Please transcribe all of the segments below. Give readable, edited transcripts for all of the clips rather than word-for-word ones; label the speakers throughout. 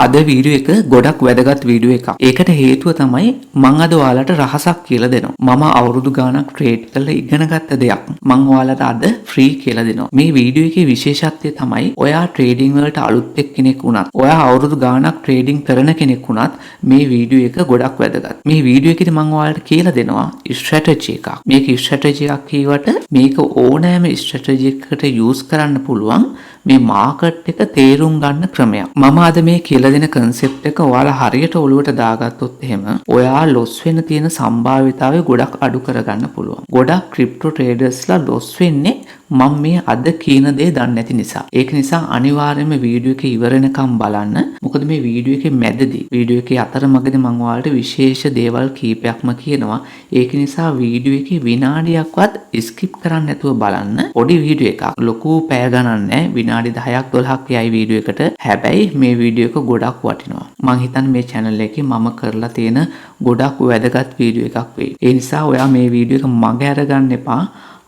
Speaker 1: අද වීඩියෝ එක ගොඩක් වැදගත් වීඩියෝ එකක්. ඒකට හේතුව තමයි මම අද ඔයාලට රහසක් කියලා දෙනවා. මම අවුරුදු ගාණක් ට්‍රේඩ් කරලා ඉගෙන ගත්ත දෙයක්. මම ඔයාලට අද ෆ්‍රී කියලා දෙනවා. මේ වීඩියෝ එකේ විශේෂත්වය තමයි ඔයා ට්‍රේඩින් වලට අලුත් කෙනෙක් වුණත්, ඔයා අවුරුදු ගාණක් ට්‍රේඩින් කරන කෙනෙක් වුණත් මේ වීඩියෝ එක ගොඩක් වැදගත්. මේ වීඩියෝ එකේදී මම ඔයාලට කියලා දෙනවා ස්ට්‍රැටජි එකක්. මේක ස්ට්‍රැටජි එකක් කියවට මේක ඕනෑම ස්ට්‍රැටජි එකකට යූස් කරන්න පුළුවන් මේ මාකට් එක තේරුම් ගන්න ක්‍රමයක්. මම අද මේ කියලා දෙන concept එක ඔයාලා හරියට ඔලුවට දාගත්තොත් එහෙම ඔයා ලොස් වෙන්න තියෙන සම්භාවිතාවය ගොඩක් අඩු කරගන්න පුළුවන්. ගොඩක් ක්‍රිප්ටෝ ට්‍රේඩර්ස්ලා ලොස් වෙන්නේ මම මේ අද කියන දේ දන්නේ නැති නිසා. ඒක නිසා අනිවාර්යයෙන්ම වීඩියෝ එක ඉවර වෙනකම් බලන්න. මොකද මේ වීඩියෝ එකේ මැදදී වීඩියෝ එකේ අතරමඟදී මම ඔයාලට විශේෂ දේවල් කීපයක්ම කියනවා. ඒක නිසා වීඩියෝ එකේ විනාඩියක්වත් ස්කිප් කරන්න නැතුව බලන්න. පොඩි වීඩියෝ එකක්. ලොකු පැය ගණන් නැහැ. විනාඩි 10ක් 12ක් යයි වීඩියෝ එකට. හැබැයි මේ වීඩියෝ එක ගොඩක් වටිනවා. මම හිතන්නේ මේ channel එකේ මම කරලා තියෙන ගොඩක් වැදගත් වීඩියෝ එකක් වෙයි. ඒ නිසා ඔයා මේ වීඩියෝ එක මග අරගන්න එපා.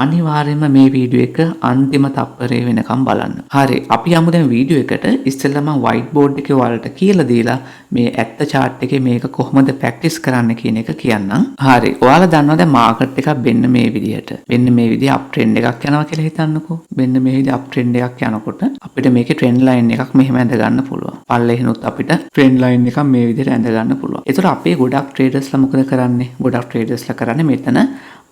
Speaker 1: අනිවාර්යයෙන්ම මේ වීඩියෝ එක අන්තිම තප්පරේ වෙනකම් බලන්න. හරි, අපි යමු දැන් වීඩියෝ එකට. ඉස්සෙල්ලා මම white board එකේ ඔයාලට කියලා දීලා මේ ඇත්ත chart එකේ මේක කොහොමද practice කරන්න කියන එක කියන්නම්. හරි, ඔයාලා දන්නවා දැන් market එකක් වෙන්න මේ විදිහට. වෙන්න මේ විදිහ up trend එකක් යනවා කියලා හිතන්නකෝ. වෙන්න මේ විදිහ up trend එකක් යනකොට අපිට මේකේ trend line එකක් මෙහෙම ඇඳ ගන්න පුළුවන්. පල්ලෙහිනුත් අපිට trend line එකක් මේ විදිහට ඇඳ ගන්න පුළුවන්. ඒතර අපේ ගොඩක් traders ලා මොකද කරන්නේ? ගොඩක් traders ලා කරන්නේ මෙතන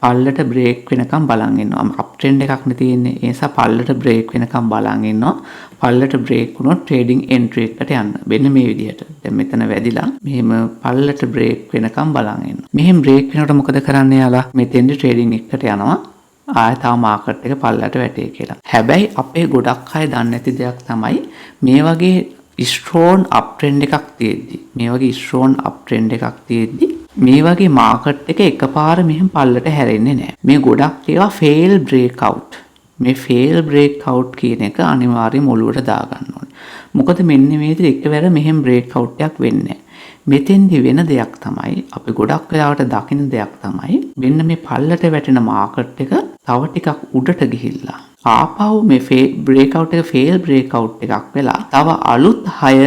Speaker 1: පල්ලට බ්‍රේක් වෙනකම් බලන් ඉන්නවා. අප් ට්‍රෙන්ඩ් එකක් නේ තියෙන්නේ. ඒ නිසා පල්ලට බ්‍රේක් වෙනකම් බලන් ඉන්නවා. පල්ලට බ්‍රේක් වුණොත් ට්‍රේඩින් එන්ට්‍රි එකට යන්න. මෙන්න මේ විදිහට. දැන් මෙතන වැදිලා මෙහෙම පල්ලට බ්‍රේක් වෙනකම් බලන් ඉන්නවා. මෙහෙම බ්‍රේක් වෙනකොට මොකද කරන්නේ යාලා? මෙතෙන්දි ට්‍රේඩින් එකට යනවා. ආයෙ තව මාකට් එක පල්ලට වැටේ කියලා. හැබැයි අපේ ගොඩක් අය දන්නේ නැති දෙයක් තමයි මේ වගේ ස්ට්‍රෝන් අප් ට්‍රෙන්ඩ් එකක් තියෙද්දි, මේ වගේ ස්ට්‍රෝන් අප් ට්‍රෙන්ඩ් එකක් තියෙද්දි මේ වගේ මාකට් එක එකපාර මෙහෙම පල්ලට හැරෙන්නේ නැහැ. මේ ගොඩක් ඒවා ෆේල් බ්‍රේක් අවුට්. මේ ෆේල් බ්‍රේක් අවුට් කියන එක අනිවාර්යයෙන්ම ඔලුවට දාගන්න ඕනේ. මොකද මෙන්න මේ විදිහට එකවර මෙහෙම බ්‍රේක් අවුට් එකක් වෙන්නේ නැහැ. මෙතෙන්දි වෙන දෙයක් තමයි අපි ගොඩක් වෙලාවට දකින දෙයක් තමයි මෙන්න මේ පල්ලට වැටෙන මාකට් එක තව ටිකක් උඩට ගිහිල්ලා ආපහු මේ බ්‍රේක් අවුට් එක ෆේල් බ්‍රේක් අවුට් එකක් වෙලා තව අලුත් හයි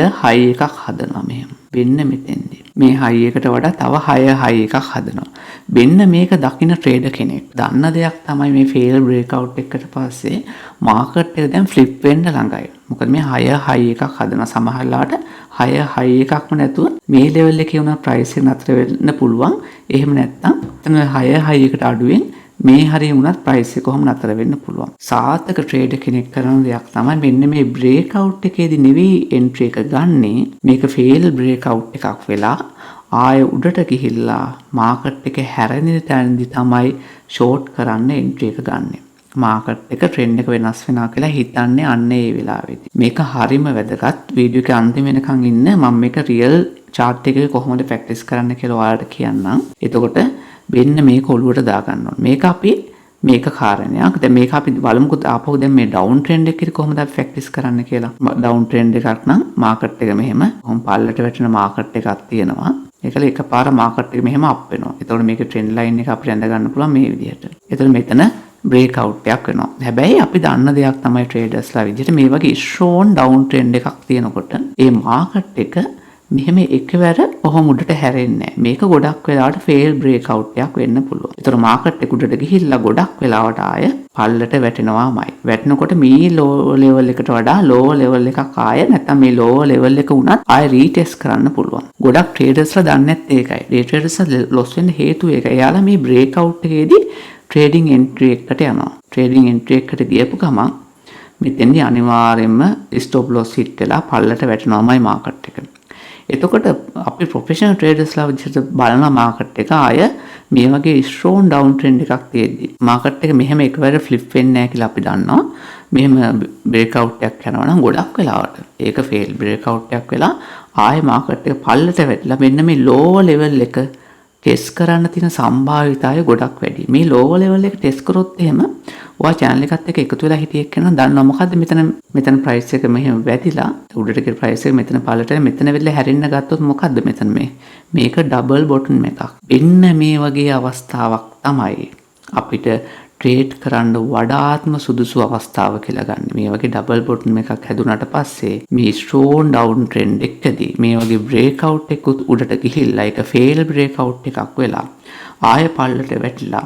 Speaker 1: එකක් හදනවා මෙහෙම. වෙන්න මෙතෙන්දි මේ හයි එකට වඩා තව හයි එකක් හදනවා. වෙන්න මේක දකින්න ට්‍රේඩර් කෙනෙක් දන්න දෙයක් තමයි මේ ෆේල් බ්‍රේක් අවුට් එකකට පස්සේ මාකට් එක දැන් ෆ්ලිප් වෙන්න ළඟයි. මොකද මේ හයි එකක් හදනවා. සමහරලාට හයි එකක්ම නැතුව මේ ලෙවල් එකේ වුණා ප්‍රයිස් එක නතර වෙන්න පුළුවන්. එහෙම නැත්නම් එතන හයි එකට අඩුවෙන් මේ හරිය වුණත් ප්‍රයිස් එක කොහොම නතර වෙන්න පුළුවන්. සාර්ථක ට්‍රේඩර් කෙනෙක් කරන දෙයක් තමයි මෙන්න මේ බ්‍රේක් අවුට් එකේදී නෙවෙයි එන්ට්‍රි එක ගන්නෙ. මේක ෆේල් බ්‍රේක් අවුට් එකක් වෙලා ආය උඩට ගිහිල්ලා මාකට් එක හැරෙන තැනදී තමයි ෂෝට් කරන්න එන්ට්‍රි එක ගන්නෙ. මාකට් එක ට්‍රෙන්ඩ් එක වෙනස් වෙනවා කියලා හිතන්නේ අන්න ඒ වෙලාවේදී. මේක හරිම වැදගත්. වීඩියෝ එක අන්තිම වෙනකන් ඉන්න. මම මේක රියල් chart එකේ කොහොමද ප්‍රැක්ටිස් කරන්න කියලා ඔයාලට කියන්නම්. එතකොට වෙන්න මේක ඔලුවට දාගන්න ඕනේ. මේක කාරණයක්. දැන් මේක අපි බලමුකෝ ආපහු දැන් මේ ඩවුන් ට්‍රෙන්ඩ් එකේ කොහොමද අපි ප්‍රැක්ටිස් කරන්න කියලා. ඩවුන් ට්‍රෙන්ඩ් එකක් නම් මාකට් එක මෙහෙම කොහොම පල්ලට වැටෙන මාකට් එකක් තියෙනවා. ඒකල එකපාර මාකට් එක මෙහෙම අප් වෙනවා. එතකොට මේකේ ට්‍රෙන්ඩ් ලයින් එක අපිට ඇඳ ගන්න පුළුවන් මේ විදිහට. එතකොට මෙතන බ්‍රේක් අවුට් එකක් වෙනවා. හැබැයි අපි දන්න දෙයක් තමයි ට්‍රේඩර්ස්ලා විදිහට මේ වගේ ස්ට්‍රෝන් ඩවුන් ට්‍රෙන්ඩ් එකක් තියෙනකොට ඒ මාකට් එක මෙහෙම එකවර කොහොම උඩට හැරෙන්නේ නැහැ. මේක ගොඩක් වෙලාවට ෆේල් බ්‍රේක් අවුට් එකක් වෙන්න පුළුවන්. ඒතර මාකට් එක උඩට ගිහිල්ලා ගොඩක් වෙලාවට ආය පල්ලට වැටෙනවාමයි. වැටෙනකොට මේ ලෝ ලෙවල් එකට වඩා ලෝ ලෙවල් එකක් ආය නැත්නම් මේ ලෝ ලෙවල් එක උනත් ආය රීටෙස්ට් කරන්න පුළුවන්. ගොඩක් ට්‍රේඩර්ස්ලා දන්නේ නැත්තේ ඒකයි. ඒ ට්‍රේඩර්ස්ලා ලොස් වෙන්න හේතුව ඒකයි. එයාලා මේ බ්‍රේක් අවුට් එකේදී ට්‍රේඩින් එන්ට්‍රි එකට යනවා. ට්‍රේඩින් එන්ට්‍රි එකට ගියපු ගමන් මෙතෙන්දී අනිවාර්යයෙන්ම ස්ටොප් ලොස් හිට් වෙලා පල්ලට වැටෙනවාමයි මාකට් එක. එතකොට අපි ප්‍රොෆෙෂනල් ට්‍රේඩර්ස්ලා විදිහට බලන මාකට් එක ආය මේ වගේ ස්ට්‍රෝන් ඩවුන් ට්‍රෙන්ඩ් එකක් තියෙද්දි මාකට් එක මෙහෙම එකවර ෆ්ලිප් වෙන්නේ නැහැ කියලා අපි දන්නවා. මෙහෙම බ්‍රේක් අවුට් එකක් යනවා නම් ගොඩක් වෙලාවට ඒක ෆේල් බ්‍රේක් අවුට් එකක් වෙලා ආය මාකට් එක පල්ලට වැටිලා මෙන්න මේ ලෝව ලෙවල් එක ටෙස්ට් කරන්න තියෙන සම්භාවිතාවය ගොඩක් වැඩි. මේ ලෝව ලෙවල් එක ටෙස්ට් කරොත් එහෙම ඔයා channel එකත් එක්ක එකතු වෙලා හිටියෙක් කෙනා දන්නවා මොකද්ද මෙතන price එක මෙහෙම වැදිලා උඩට ගිය price එක මෙතන පළලට මෙතන වෙලා හැරෙන්න ගත්තොත් මොකද්ද මෙතන මේක double bottom එකක්. මෙන්න මේ වගේ අවස්ථාවක් තමයි අපිට ට්‍රේඩ් කරන්න වඩාත්ම සුදුසු අවස්ථාව කියලා ගන්න. මේ වගේ ඩබල් බොටම් එකක් හැදුනට පස්සේ මේ ස්ට්‍රෝන් ඩවුන් ට්‍රෙන්ඩ් එකදී මේ වගේ බ්‍රේක් අවුට් එකක් උඩට ගිහිල්ලා ඒක ෆේල් බ්‍රේක් අවුට් එකක් වෙලා ආය පල්ලට වැටිලා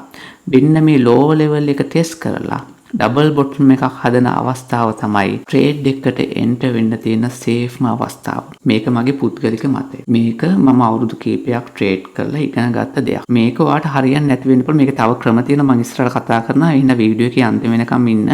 Speaker 1: මෙන්න මේ ලෝ ලෙවල් එක ටෙස්ට් කරලා ඩබල් බොටම් එකක් හදන අවස්ථාව තමයි ට්‍රේඩ් එකට එන්ටර් වෙන්න තියෙන සේෆ්ම අවස්ථාව. මේක මගේ පුද්ගලික මතය. මේක මම අවුරුදු කීපයක් ට්‍රේඩ් කරලා ඉගෙන ගත්ත දෙයක්. මේක ඔයාලට හරියන්නේ නැති වෙන්න පුළුවන්. මේක තව ක්‍රම තියෙනවා මම ඉස්සරහට කතා කරනවා. ඉන්න වීඩියෝ එකේ අන්තිම වෙනකම් ඉන්න.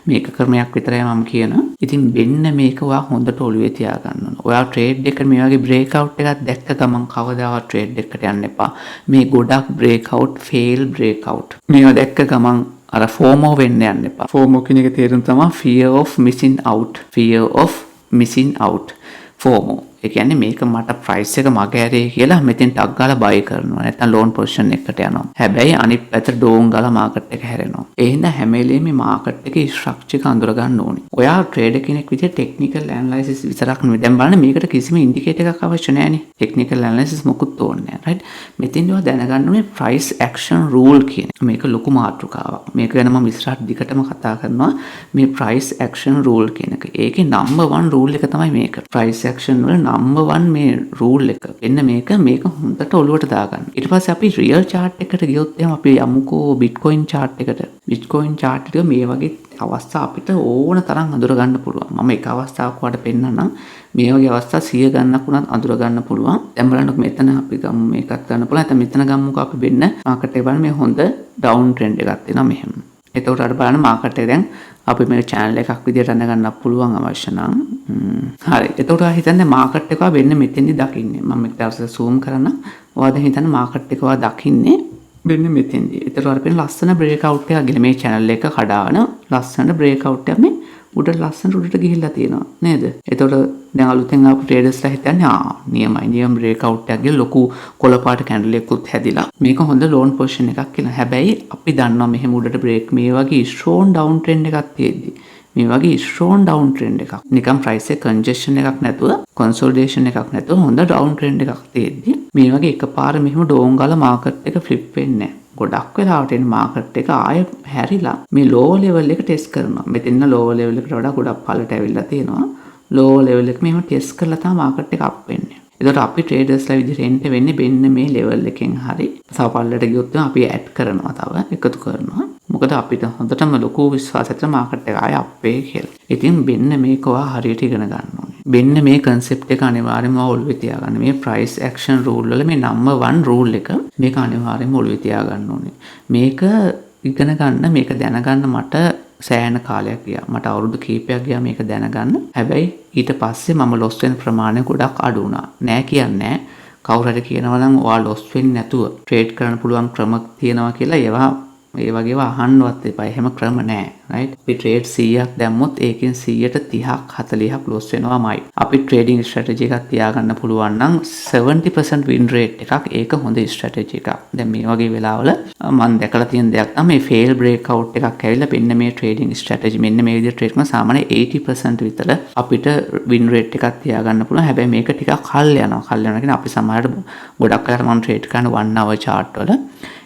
Speaker 1: මේක ක්‍රමයක් විතරයි මම කියන. ඉතින් මෙන්න මේක ඔයා හොඳට ඔළුවේ තියාගන්න ඕන. ඔයා ට්‍රේඩ් එකට මේ වගේ බ්‍රේක් අවුට් එකක් දැක්ක ගමන් කවදාවත් ට්‍රේඩ් එකට යන්න එපා. මේ ගොඩක් break out, fail break out. මේවා දැක්ක ගමන් අර FOMO වෙන්න යන්න එපා. FOMO කියන එක තේරුම තමයි fear of missing out. fear of missing out. FOMO. ඒ කියන්නේ මේක මට ප්‍රයිස් එක මගේ ඇරේ කියලා මෙතෙන් ටක් ගාලා බයි කරනවා. නැත්නම් ලෝන් පොසිෂන් එකකට යනවා. හැබැයි අනිත් පැත්තට ඩෝන් ගාලා මාකට් එක හැරෙනවා. ඒ හින්දා හැම වෙලේම මේ මාකට් එකේ ස්ට්‍රක්චර් එක අඳුර ගන්න ඕනේ. ඔයා ට්‍රේඩර් කෙනෙක් විදිහට ටෙක්නිකල් ඇනලයිසිස් විතරක් නෙවෙයි. දැන් බලන්න මේකට කිසිම ඉන්ඩිකේටර් එකක් අවශ්‍ය නැහැනේ. ටෙක්නිකල් ඇනලයිසිස් මොකුත් ඕනේ නැහැ. රයිට්. මෙතෙන්දී ඔයා දැනගන්න ඕනේ ප්‍රයිස් ඇක්ෂන් රූල් කියන. මේක ලොකු මාතෘකාවක්. මේක ගැන මම ඉස්සරහට දිගටම කතා කරනවා. මේ ප්‍රයිස් ඇක්ෂන් රූල් කියන එක. ඒකේ නම්බර් 1 රූල් එක තමයි මේක. ප්‍රයිස් ඇක්ෂන් වල නම්බර් 1 මේ රූල් එක. එන්න මේක හොඳට ඔලුවට දාගන්න. ඊට පස්සේ අපි රියල් chart එකට ගියොත් එහෙනම් අපි යමුකෝ Bitcoin chart එකට. Bitcoin chart එක මේ වගේ අවස්ථා අපිට ඕන තරම් අඳුර ගන්න පුළුවන්. මම එක අවස්ථාවක් වඩ පෙන්නන්නම්. මේ වගේ අවස්ථා 100 ගන්නක් උනත් අඳුර ගන්න පුළුවන්. දැන් බලන්නකො මෙතන අපි ගමු මේකත් ගන්න පුළුවන්. නැත්නම් මෙතන ගමුකෝ අපි වෙන්න මාකට් එක බලන්න මේ හොඳ ඩවුන් ට්‍රෙන්ඩ් එකක් තියෙනවා මෙහෙම. එතකොට අර බලන්න මාකට් එක දැන් අපි මේ channel එකක් විදියට අඳගන්න පුළුවන් අවශ්‍ය නම් හරි. එතකොට ඔයා හිතන්නේ මාකට් එක වෙන්න මෙතෙන්දි දකින්නේ. මම මේක ඊට zoom කරන්න. ඔයා දැන් හිතන්නේ මාකට් එක ඔයා දකින්නේ වෙන්න මෙතෙන්දි. එතකොට ඔයාලා පේන ලස්සන බ්‍රේක් අවුට් එකක් ගිහලා මේ channel එක කඩාගෙන ලස්සන බ්‍රේක් අවුට් එකක් මේ උඩට ලස්සනට උඩට ගිහිල්ලා තියෙනවා නේද? එතකොට දැන් අලුතෙන් ආපු ට්‍රේඩර්ස්ලා හිතන්නේ නියම බ්‍රේක් අවුට් එකක් ගිහලා ලොකු කොළ පාට කැන්ඩල් එකකුත් හැදිලා මේක හොඳ ලෝන් පොසිෂන් එකක් කියලා. හැබැයි අපි දන්නවා මෙහෙම උඩට බ්‍රේක් මේ වගේ ස්ට්‍රෝන් ඩවුන් ට්‍රෙන්ඩ් එකක් තියෙද්දි මේ වගේ ස්ට්‍රෝන් ඩවුන් ට්‍රෙන්ඩ් එකක් නිකන් ප්‍රයිස් එක කන්ජෙෂන් එකක් නැතුව කොන්සෝලිඩේෂන් එකක් නැතුව හොඳ ඩවුන් ට්‍රෙන්ඩ් එකක් තියෙද්දි මේ වගේ එකපාර මෙහෙම ඩෝන් ගාලා මාකට් එක ෆ්ලිප් වෙන්නේ නැහැ. ගොඩක් වෙලාවට එන මාකට් එක ආය හැරිලා මේ ලෝ ලෙවල් එක ටෙස්ට් කරනවා. මෙතන ලෝ ලෙවල් එකට වඩා ගොඩක් පල්ලට ඇවිල්ලා තියෙනවා. ලෝ ලෙවල් එක මෙහෙම ටෙස්ට් කරලා තමයි මාකට් එක අප් වෙන්නේ. එතකොට අපි ට්‍රේඩර්ස්ලා විදිහට එන්න වෙන්නේ මෙන්න මේ ලෙවල් එකෙන් හරි. තව පල්ලට ගියොත් අපි ඇඩ් කරනවා තව එකතු කරනවා. මොකද අපිට හොඳටම ලොකු විශ්වාසයක් තියෙනවා මාකට් එක ආය අප් වෙයි කියලා. ඉතින් මෙන්න මේක ඔයා හරියට ඉගෙන ගන්න ඕනේ. මෙන්න මේ concept එක අනිවාර්යයෙන්ම ඔළුවේ තියාගන්න. මේ price action rule වල මේ number 1 rule එක මේක අනිවාර්යයෙන්ම ඔළුවේ තියාගන්න ඕනේ. මේක ඉගෙන ගන්න මේක දැනගන්න මට සෑහෙන කාලයක් ගියා. මට අවුරුදු කීපයක් ගියා මේක දැනගන්න. හැබැයි ඊට පස්සේ මම loss වෙන ප්‍රමාණය ගොඩක් අඩු වුණා. නෑ කියන්නේ කවුරු හරි කියනවා නම් ඔයා loss වෙන්නේ නැතුව trade කරන්න පුළුවන් ක්‍රම තියෙනවා කියලා ඒ වගේව අහන්නවත් එපා. එහෙම ක්‍රම නැහැ. right? අපි trade 100ක් දැම්මොත් ඒකෙන් 100ට 30ක් 40ක් loss වෙනවාමයි. අපි trading strategy එකක් තියාගන්න පුළුවන් නම් 70% win rate එකක් ඒක හොඳ strategy එකක්. දැන් මේ වගේ වෙලාවල මම දැකලා තියෙන දෙයක් තමයි මේ fail breakout එකක් ඇවිල්ලා මෙන්න මේ trading strategy මෙන්න මේ විදිහට trade කරන සාමාන්‍ය 80% විතර අපිට win rate එකක් තියාගන්න පුළුවන්. හැබැයි මේක ටිකක් කල් යනවා. කල් යනවා කියන්නේ අපි සමහරට ගොඩක් වෙලාවට මම trade කරන 1 hour chart වල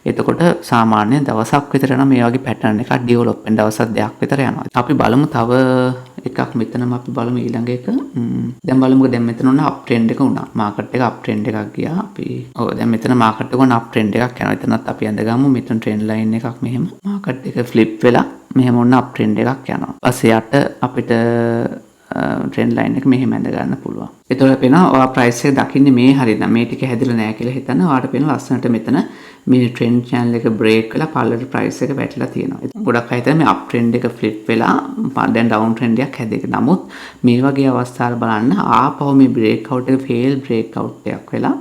Speaker 1: එතකොට සාමාන්‍ය දවසක් විතර නම් මේ වගේ පැටර්න් එකක් ඩෙවලොප් වෙන දවසක් දෙකක් විතර යනවා. අපි බලමු තව එකක් මෙතනම අපි බලමු ඊළඟ එක. දැන් බලමුකෝ දැන් මෙතන උන අප් ට්‍රෙන්ඩ් එක උනා. මාකට් එක අප් ට්‍රෙන්ඩ් එකක් ගියා. අපි දැන් මෙතන මාකට් එක උන අප් ට්‍රෙන්ඩ් එකක් යනවා. එතනත් අපි අඳගමු මෙතන ට්‍රෙන්ඩ් ලයින් එකක් මෙහෙම. මාකට් එක ෆ්ලිප් වෙලා මෙහෙම උන අප් ට්‍රෙන්ඩ් එකක් යනවා. ඊපස්සේ යට අපිට ට්‍රෙන්ඩ් ලයින් එක මෙහෙම ඇඳ ගන්න පුළුවන්. එතකොට පේනවා ඔයා ප්‍රයිස් එක දකින්නේ මේ හරියට. මේ ටික හැදිලා නැහැ කියලා හිතන්න. ඔයාට පේන ලස්සනට මෙතන මේ ට්‍රෙන්ඩ් channel එක බ්‍රේක් වෙලා පල්ලට ප්‍රයිස් එක වැටිලා තියෙනවා. ගොඩක් අය හිතන්නේ මේ අප් ට්‍රෙන්ඩ් එක ෆ්ලිප් වෙලා දැන් ඩවුන් ට්‍රෙන්ඩ් එකක් හැදෙක. නමුත් මේ වගේ අවස්ථාවල බලන්න ආපහු මේ බ්‍රේක් අවුට් එක ෆේල් බ්‍රේක් අවුට් එකක් වෙලා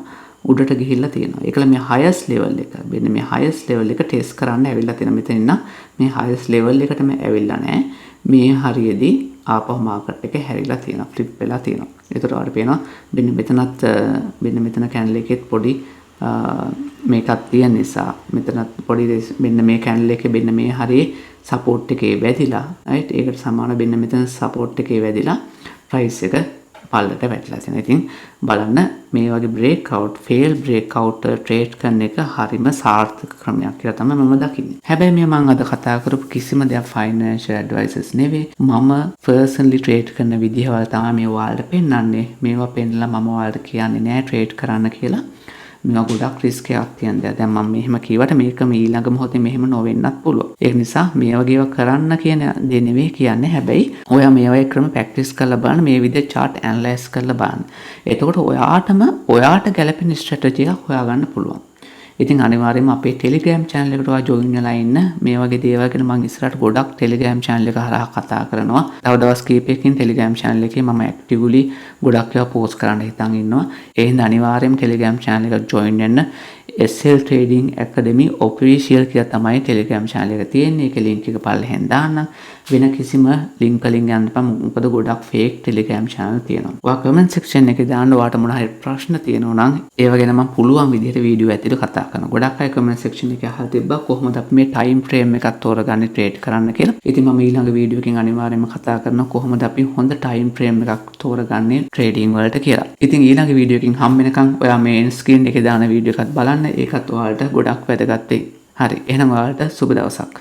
Speaker 1: උඩට ගිහිල්ලා තියෙනවා. ඒකල මේ highest level එක මෙන්න මේ highest level එක ටෙස්ට් කරන්න ඇවිල්ලා තියෙනවා. මෙතන ඉන්න මේ highest level එකටම ඇවිල්ලා නැහැ. මේ හරියේදී ආපහු මාකට් එක හැරිලා තියෙනවා. ෆ්ලිප් වෙලා තියෙනවා. ඒතර ඔයාලට පේනවා මෙන්න මෙතන කැන්ඩල් එකෙත් පොඩි මේකක් තියෙන නිසා මෙතනත් පොඩි මෙන්න මේ කැන්ඩල් එකේ මෙන්න මේ හරියේ සපෝට් එකේ වැදිලා right ඒකට සමාන මෙන්න මෙතන සපෝට් එකේ වැදිලා ප්‍රයිස් එක පල්ලට වැටලා තියෙනවා. ඉතින් බලන්න මේ වගේ breakout fail breakout trade කරන එක හරිම සාර්ථක ක්‍රමයක් කියලා තමයි මම දකින්නේ. හැබැයි මේ මම අද කතා කරපු කිසිම දෙයක් financial advices නෙවෙයි. මම personally trade කරන විදිහවල තමයි මේ ඔයාලට පෙන්වන්නේ. මේවා පෙන්ලා මම ඔයාලට කියන්නේ නෑ trade කරන්න කියලා. මේවා ගොඩක් රිස්ක් එකක් තියෙන දේ. දැන් මම මෙහෙම කිව්වට මේක ඊළඟ මොහොතේ මෙහෙම නොවෙන්නත් පුළුවන්. ඒ නිසා මේ වගේ ඒවා කරන්න කියන දේ නෙවෙයි කියන්නේ. හැබැයි ඔයා මේ වගේ ක්‍රම ප්‍රැක්ටිස් කරලා බලන්න, මේ විදිහට chart analyze කරලා බලන්න. එතකොට ඔයාට ගැළපෙන ස්ට්‍රැටජි එකක් හොයාගන්න පුළුවන්. ඉතින් අනිවාර්යයෙන්ම අපේ Telegram channel එකට ඔයා join වෙලා ඉන්න. මේ වගේ දේවල් ගැන මම ඉස්සරහට ගොඩක් Telegram channel එක හරහා කතා කරනවා. තව දවස් කිහිපයකින් Telegram channel එකේ මම actively ගොඩක් ඒවා post කරන්න හිතන් ඉන්නවා. ඒ හින්දා අනිවාර්යයෙන්ම Telegram channel එකට join වෙන්න. SL Trading Academy Official කියලා තමයි Telegram channel එක තියෙන්නේ. ඒකේ link එක පල්ලෙහෙන් දාන්න. වෙන කිසිම link වලින් යන්න එපා. මොකද ගොඩක් fake Telegram channel තියෙනවා. ඔයා comment section එකේ දාන්න ඔයාට මොන හරි ප්‍රශ්න තියෙනවා නම් ඒව ගැන මම පුළුවන් විදිහට වීඩියෝ ඇතුළේ කතා කරනවා. ගොඩක් අය comment section එකේ අහලා තිබ්බා කොහොමද අපි මේ time frame එකක් තෝරගන්නේ trade කරන්න කියලා. ඉතින් මම ඊළඟ වීඩියෝ එකකින් අනිවාර්යයෙන්ම කතා කරනවා කොහොමද අපි හොඳ time frame එකක් තෝරගන්නේ trading වලට කියලා. ඉතින් ඊළඟ වීඩියෝ එකකින් හම් වෙනකන් ඔයා main screen එකේ දාන වීඩියෝ එකත් බලන්න. ඒකත් ඔයාලට ගොඩක් වැදගත් වෙයි. හරි. එහෙනම් ඔයාලට සුබ දවසක්.